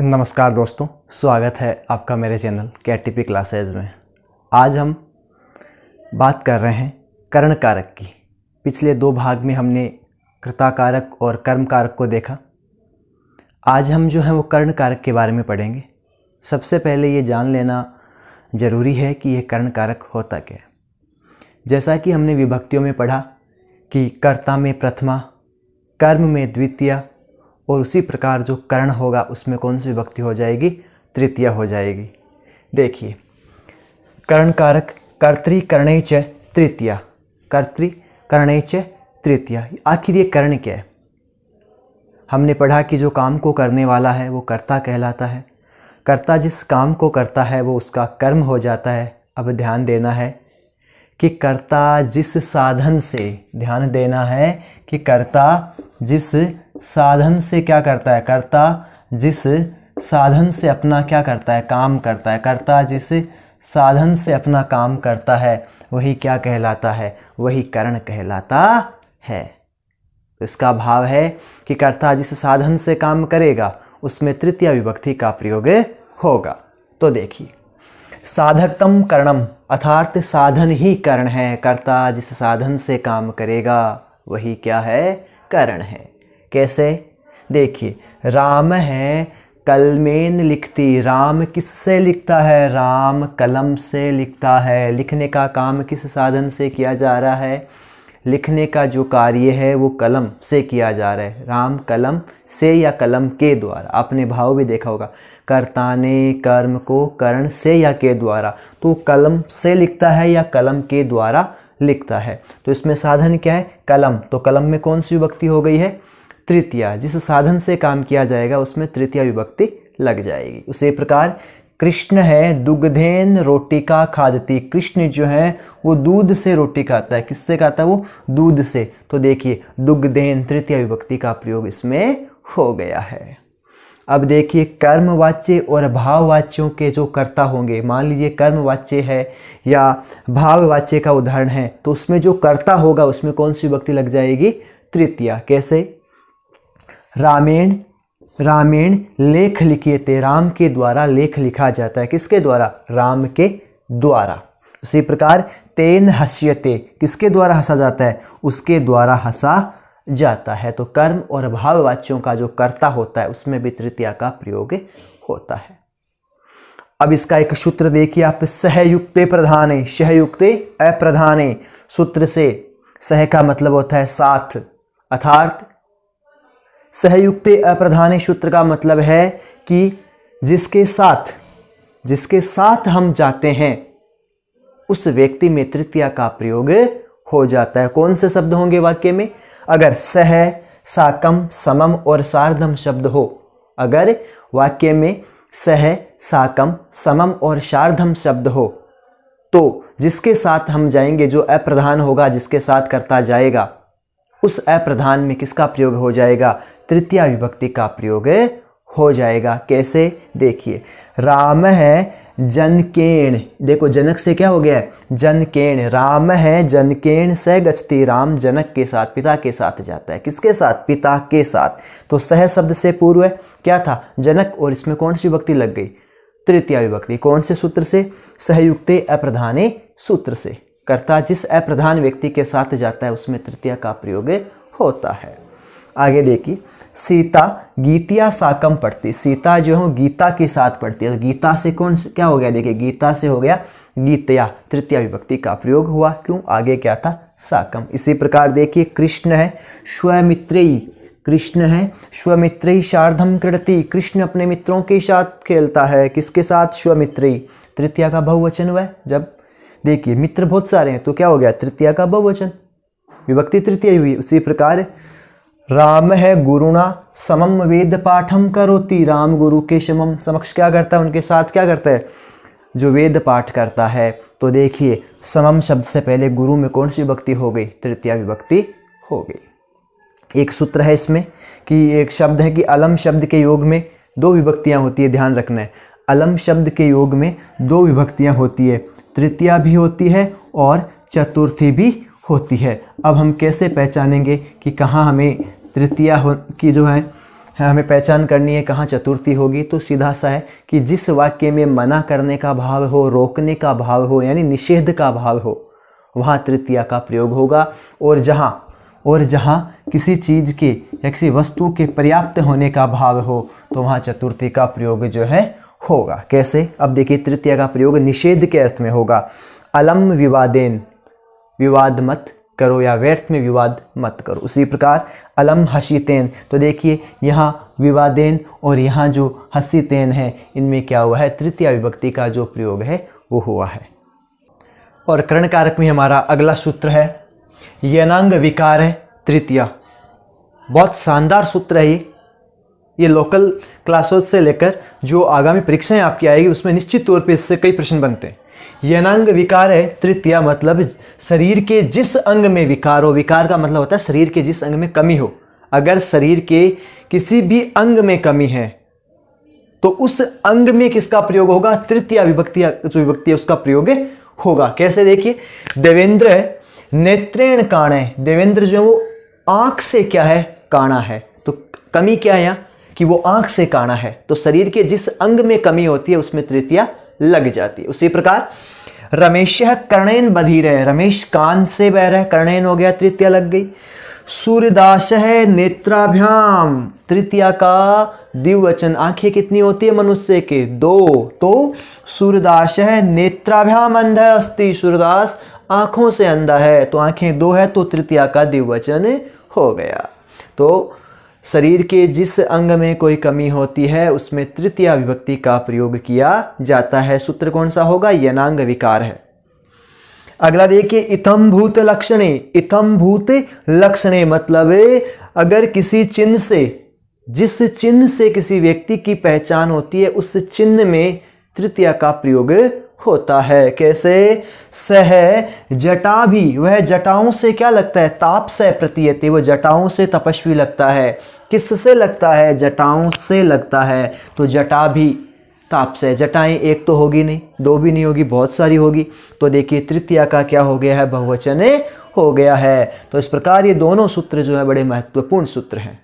नमस्कार दोस्तों, स्वागत है आपका मेरे चैनल KTP क्लासेज में। आज हम बात कर रहे हैं करण कारक की। पिछले दो भाग में हमने कर्ता कारक और कर्म कारक को देखा। आज हम जो है वो करण कारक के बारे में पढ़ेंगे। सबसे पहले ये जान लेना ज़रूरी है कि यह करण कारक होता क्या है। जैसा कि हमने विभक्तियों में पढ़ा कि कर्ता में प्रथमा, कर्म में द्वितीया और उसी प्रकार जो करण होगा उसमें कौन सी विभक्ति हो जाएगी, तृतीया हो जाएगी। देखिए, करण कारक कर्तृकरणे च तृतीया, कर्तृकरणे च तृतीया। आखिर ये करण क्या है? हमने पढ़ा कि जो काम को करने वाला है वो कर्ता कहलाता है। कर्ता जिस काम को करता है वो उसका कर्म हो जाता है। अब ध्यान देना है कि कर्ता जिस साधन से, ध्यान देना है कि कर्ता जिस साधन से क्या करता है, कर्ता जिस साधन से अपना क्या करता है, काम करता है। कर्ता जिस साधन से अपना काम करता है वही क्या कहलाता है, वही करण कहलाता है। इसका भाव है कि कर्ता जिस साधन से काम करेगा उसमें तृतीया विभक्ति का प्रयोग होगा। तो देखिए, साधकतम करणम अर्थात साधन ही करण है। कर्ता जिस साधन से काम करेगा वही क्या है, करण है। कैसे? देखिए, राम है कलमेन लिखती। राम किससे लिखता है? राम कलम से लिखता है। लिखने का काम किस साधन से किया जा रहा है? लिखने का जो कार्य है वो कलम से किया जा रहा है। राम कलम से या कलम के द्वारा। आपने भाव भी देखा होगा, कर्ता ने कर्म को करण से या के द्वारा। तो कलम से लिखता है या कलम के द्वारा लिखता है। तो इसमें साधन क्या है? कलम। तो कलम में कौन सी विभक्ति हो गई है? तृतीया। जिस साधन से काम किया जाएगा उसमें तृतीया विभक्ति लग जाएगी। उसी प्रकार कृष्ण है दुग्धेन रोटिका खादती। कृष्ण जो है वो दूध से रोटी खाता है। किससे खाता है? वो दूध से। तो देखिए, दुग्धेन तृतीया विभक्ति का प्रयोग इसमें हो गया है। अब देखिए, कर्मवाच्य और भाववाच्यों के जो कर्ता होंगे, मान लीजिए कर्मवाच्य है या भाववाच्य का उदाहरण है, तो उसमें जो कर्ता होगा उसमें कौन सी विभक्ति लग जाएगी? तृतीया। कैसे? रामेण, रामेण लेख लिखिते। राम के द्वारा लेख लिखा जाता है। किसके द्वारा? राम के द्वारा। उसी प्रकार तेन हस्यते। किसके द्वारा हंसा जाता है? उसके द्वारा हंसा जाता है। तो कर्म और भाववाच्यों का जो कर्ता होता है उसमें भी तृतीया का प्रयोग होता है। अब इसका एक सूत्र देखिए आप, सहयुक्ते प्रधाने, सहयुक्ते अप्रधाने। सूत्र से सह का मतलब होता है साथ, अर्थात सहयुक्ते अप्रधाने सूत्र का मतलब है कि जिसके साथ हम जाते हैं उस व्यक्ति में तृतीया का प्रयोग हो जाता है। कौन से शब्द होंगे वाक्य में? अगर सह, साकम, समम और सार्धम शब्द हो, अगर वाक्य में सह, साकम, समम और सार्धम शब्द हो तो जिसके साथ हम जाएंगे, जो अप्रधान होगा, जिसके साथ कर्ता जाएगा, उस अप्रधान में किसका प्रयोग हो जाएगा? तृतीया विभक्ति का प्रयोग हो जाएगा। कैसे? देखिए, राम है जनकेण। देखो, जनक से क्या हो गया है? जनकेण। राम है जनकेण स गच्छति। राम जनक के साथ, पिता के साथ जाता है। किसके साथ? पिता के साथ। तो सह शब्द से पूर्व क्या था? जनक। और इसमें कौन सी विभक्ति लग गई? तृतीया विभक्ति। कौन से सूत्र से? सहयुक्ते अप्रधाने सूत्र से। कर्ता जिस अप्रधान व्यक्ति के साथ जाता है उसमें तृतीया का प्रयोग होता है। आगे देखिए, सीता गीतिया साकम पढ़ती। सीता जो है गीता के साथ पढ़ती है। तो गीता से कौन से क्या हो गया? देखिए, गीता से हो गया गीतया, तृतीया विभक्ति का प्रयोग हुआ। क्यों? आगे क्या था? साकम। इसी प्रकार देखिए, कृष्ण है स्वमित्रेयी। कृष्ण है स्वमित्रेयी सार्धम क्रीडति। कृष्ण अपने मित्रों के साथ खेलता है। किसके साथ? स्वमित्रेयी। तृतीया का बहुवचन हुआ। जब देखिए मित्र बहुत सारे हैं तो क्या हो गया? तृतीया का बहुवचन, विभक्ति तृतीय हुई। उसी प्रकार राम है गुरुणा समम वेद पाठम करोति। राम गुरु के समक्ष क्या करता है? उनके साथ क्या करता है? जो वेद पाठ करता है। तो देखिए, समम शब्द से पहले गुरु में कौन सी विभक्ति हो गई? तृतीया विभक्ति हो गई। एक सूत्र है इसमें कि एक शब्द है कि अलम शब्द के योग में दो विभक्तियां होती है, ध्यान रखना है। अलम शब्द के योग में दो विभक्तियां होती है, तृतीया भी होती है और चतुर्थी भी होती है। अब हम कैसे पहचानेंगे कि कहाँ हमें तृतीया की जो है हमें पहचान करनी है कहाँ चतुर्थी होगी। तो सीधा सा है कि जिस वाक्य में मना करने का भाव हो, रोकने का भाव हो, यानी निषेध का भाव हो, वहाँ तृतीया का प्रयोग होगा। और जहाँ किसी चीज़ के या किसी वस्तु के पर्याप्त होने का भाव हो तो वहाँ चतुर्थी का प्रयोग जो है होगा। कैसे? अब देखिए, तृतीया का प्रयोग निषेध के अर्थ में होगा। अलम विवादेन, विवाद मत करो या व्यर्थ में विवाद मत करो। उसी प्रकार अलम हसीतेन, तो देखिए यहाँ विवादेन और यहाँ जो हसीतेन है, इनमें क्या हुआ है? तृतीया विभक्ति का जो प्रयोग है वो हुआ है। और कर्ण कारक में हमारा अगला सूत्र है यनांग विकार है तृतीया। बहुत शानदार सूत्र है ये लोकल क्लासों से लेकर जो आगामी परीक्षाएं आपकी आएगी उसमें निश्चित तौर पे इससे कई प्रश्न बनते हैं। यनांग विकार है तृतीया, मतलब शरीर के जिस अंग में विकार हो। विकार का मतलब होता है शरीर के जिस अंग में कमी हो। अगर शरीर के किसी भी अंग में कमी है तो उस अंग में किसका प्रयोग होगा? तृतीया विभक्ति जो विभक्ति है उसका प्रयोग होगा। कैसे? देखिए, देवेंद्र नेत्रेण काणे, देवेंद्र जो है वो आंख से क्या है? काणा है। तो कमी क्या है यहाँ? कि वो आंख से काणा है। तो शरीर के जिस अंग में कमी होती है उसमें तृतीया लग जाती है। उसी प्रकार रमेश कर्णेन बधिर है, रमेश कान से बह रहा है, कर्णेन हो गया, तृतीया लग गई। सूर्यदास है नेत्राभ्याम, तृतीया का द्विवचन। आंखें कितनी होती है मनुष्य के? 2। तो सूर्यदास है नेत्राभ्याम अंध अस्ति, सूर्यदास आंखों से अंधा है। तो आंखें 2 है तो तृतीया का द्विवचन हो गया। तो शरीर के जिस अंग में कोई कमी होती है उसमें तृतीया विभक्ति का प्रयोग किया जाता है। सूत्र कौन सा होगा? यनांग विकार है। अगला देखिए, इत्थम भूत लक्षणे। इत्थम भूत लक्षणे मतलब अगर किसी चिन्ह से, जिस चिन्ह से किसी व्यक्ति की पहचान होती है उस चिन्ह में तृतीया का प्रयोग होता है। कैसे? सह जटा भी, वह जटाओं से क्या लगता है? ताप से प्रतीयते, वह जटाओं से तपस्वी लगता है। किससे लगता है? जटाओं से लगता है। तो जटा भी ताप से, जटाएं एक तो होगी नहीं, 2 भी नहीं होगी, बहुत सारी होगी। तो देखिए तृतीया का क्या हो गया है? बहुवचन हो गया है। तो इस प्रकार ये दोनों सूत्र जो है बड़े महत्वपूर्ण सूत्र हैं।